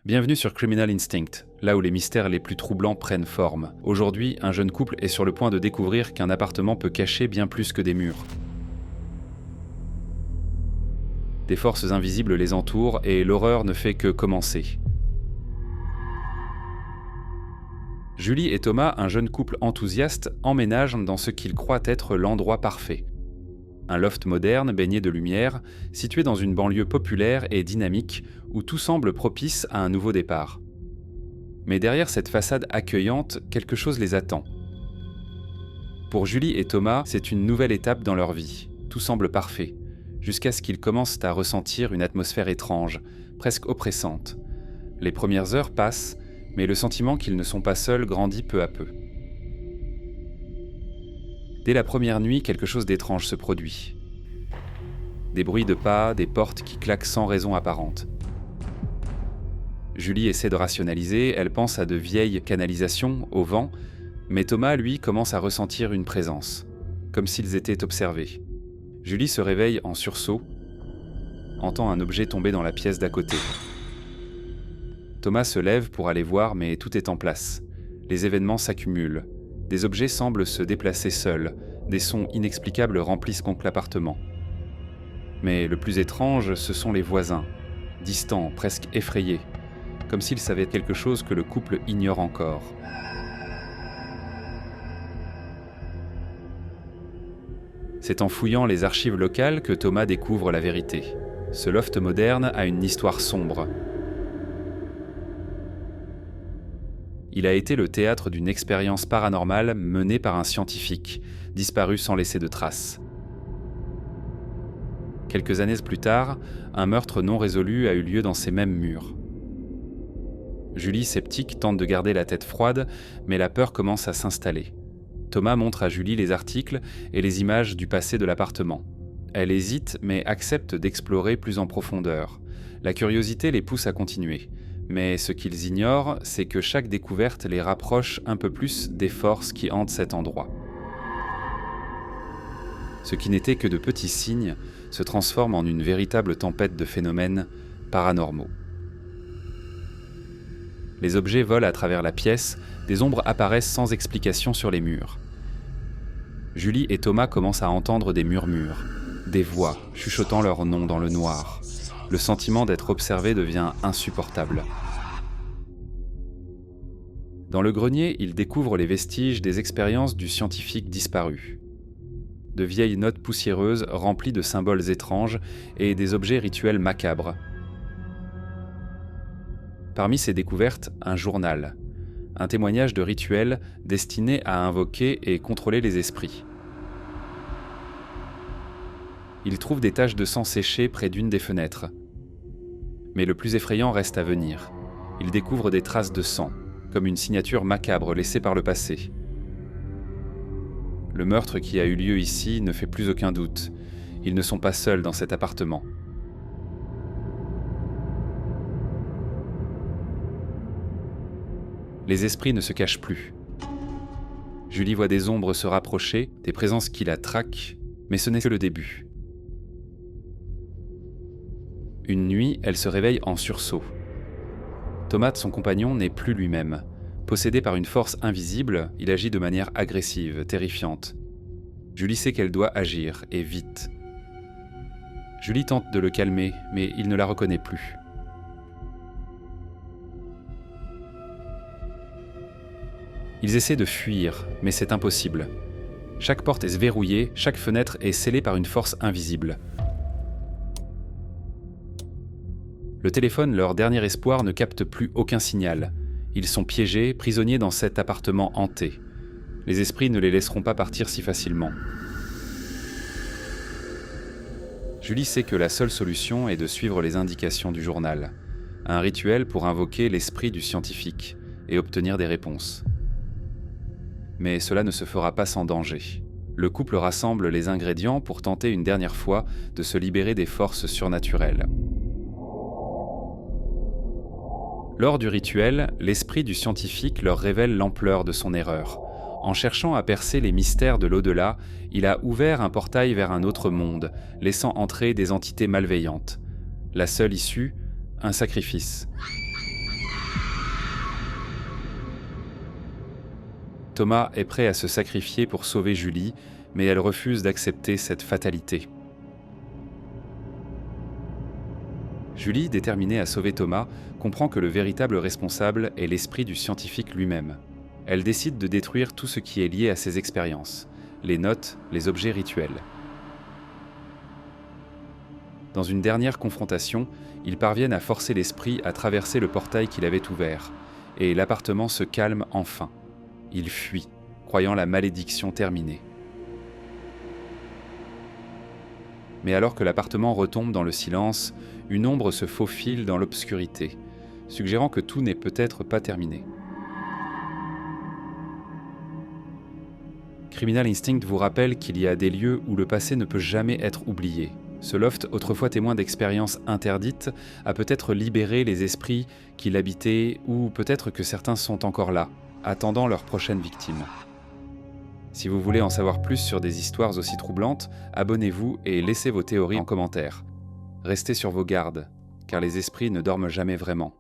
Bienvenue sur Criminal Instinct, là où les mystères les plus troublants prennent forme. Aujourd'hui, un jeune couple est sur le point de découvrir qu'un appartement peut cacher bien plus que des murs. Des forces invisibles les entourent et l'horreur ne fait que commencer. Julie et Thomas, un jeune couple enthousiaste, emménagent dans ce qu'ils croient être l'endroit parfait. Un loft moderne baigné de lumière, situé dans une banlieue populaire et dynamique où tout semble propice à un nouveau départ. Mais derrière cette façade accueillante, quelque chose les attend. Pour Julie et Thomas, c'est une nouvelle étape dans leur vie. Tout semble parfait, jusqu'à ce qu'ils commencent à ressentir une atmosphère étrange, presque oppressante. Les premières heures passent, mais le sentiment qu'ils ne sont pas seuls grandit peu à peu. Dès la première nuit, quelque chose d'étrange se produit. Des bruits de pas, des portes qui claquent sans raison apparente. Julie essaie de rationaliser, elle pense à de vieilles canalisations au vent, mais Thomas, lui, commence à ressentir une présence, comme s'ils étaient observés. Julie se réveille en sursaut, entend un objet tomber dans la pièce d'à côté. Thomas se lève pour aller voir, mais tout est en place. Les événements s'accumulent. Des objets semblent se déplacer seuls, des sons inexplicables remplissent donc l'appartement. Mais le plus étrange, ce sont les voisins, distants, presque effrayés, comme s'ils savaient quelque chose que le couple ignore encore. C'est en fouillant les archives locales que Thomas découvre la vérité. Ce loft moderne a une histoire sombre. Il a été le théâtre d'une expérience paranormale menée par un scientifique, disparu sans laisser de traces. Quelques années plus tard, un meurtre non résolu a eu lieu dans ces mêmes murs. Julie, sceptique, tente de garder la tête froide, mais la peur commence à s'installer. Thomas montre à Julie les articles et les images du passé de l'appartement. Elle hésite, mais accepte d'explorer plus en profondeur. La curiosité les pousse à continuer. Mais ce qu'ils ignorent, c'est que chaque découverte les rapproche un peu plus des forces qui hantent cet endroit. Ce qui n'était que de petits signes se transforme en une véritable tempête de phénomènes paranormaux. Les objets volent à travers la pièce, des ombres apparaissent sans explication sur les murs. Julie et Thomas commencent à entendre des murmures, des voix chuchotant leur nom dans le noir. Le sentiment d'être observé devient insupportable. Dans le grenier, ils découvrent les vestiges des expériences du scientifique disparu. De vieilles notes poussiéreuses remplies de symboles étranges et des objets rituels macabres. Parmi ces découvertes, un journal, un témoignage de rituels destiné à invoquer et contrôler les esprits. Ils trouvent des taches de sang séchées près d'une des fenêtres. Mais le plus effrayant reste à venir. Ils découvrent des traces de sang, comme une signature macabre laissée par le passé. Le meurtre qui a eu lieu ici ne fait plus aucun doute. Ils ne sont pas seuls dans cet appartement. Les esprits ne se cachent plus. Julie voit des ombres se rapprocher, des présences qui la traquent, mais ce n'est que le début. Une nuit, elle se réveille en sursaut. Thomas, son compagnon, n'est plus lui-même. Possédé par une force invisible, il agit de manière agressive, terrifiante. Julie sait qu'elle doit agir, et vite. Julie tente de le calmer, mais il ne la reconnaît plus. Ils essaient de fuir, mais c'est impossible. Chaque porte est verrouillée, chaque fenêtre est scellée par une force invisible. Le téléphone, leur dernier espoir, ne capte plus aucun signal. Ils sont piégés, prisonniers dans cet appartement hanté. Les esprits ne les laisseront pas partir si facilement. Julie sait que la seule solution est de suivre les indications du journal. Un rituel pour invoquer l'esprit du scientifique et obtenir des réponses. Mais cela ne se fera pas sans danger. Le couple rassemble les ingrédients pour tenter une dernière fois de se libérer des forces surnaturelles. Lors du rituel, l'esprit du scientifique leur révèle l'ampleur de son erreur. En cherchant à percer les mystères de l'au-delà, il a ouvert un portail vers un autre monde, laissant entrer des entités malveillantes. La seule issue, un sacrifice. Thomas est prêt à se sacrifier pour sauver Julie, mais elle refuse d'accepter cette fatalité. Julie, déterminée à sauver Thomas, comprend que le véritable responsable est l'esprit du scientifique lui-même. Elle décide de détruire tout ce qui est lié à ses expériences, les notes, les objets rituels. Dans une dernière confrontation, ils parviennent à forcer l'esprit à traverser le portail qu'il avait ouvert, et l'appartement se calme enfin. Il fuit, croyant la malédiction terminée. Mais alors que l'appartement retombe dans le silence, une ombre se faufile dans l'obscurité, suggérant que tout n'est peut-être pas terminé. Criminal Instinct vous rappelle qu'il y a des lieux où le passé ne peut jamais être oublié. Ce loft, autrefois témoin d'expériences interdites, a peut-être libéré les esprits qui l'habitaient, ou peut-être que certains sont encore là, attendant leur prochaine victime. Si vous voulez en savoir plus sur des histoires aussi troublantes, abonnez-vous et laissez vos théories en commentaire. Restez sur vos gardes, car les esprits ne dorment jamais vraiment.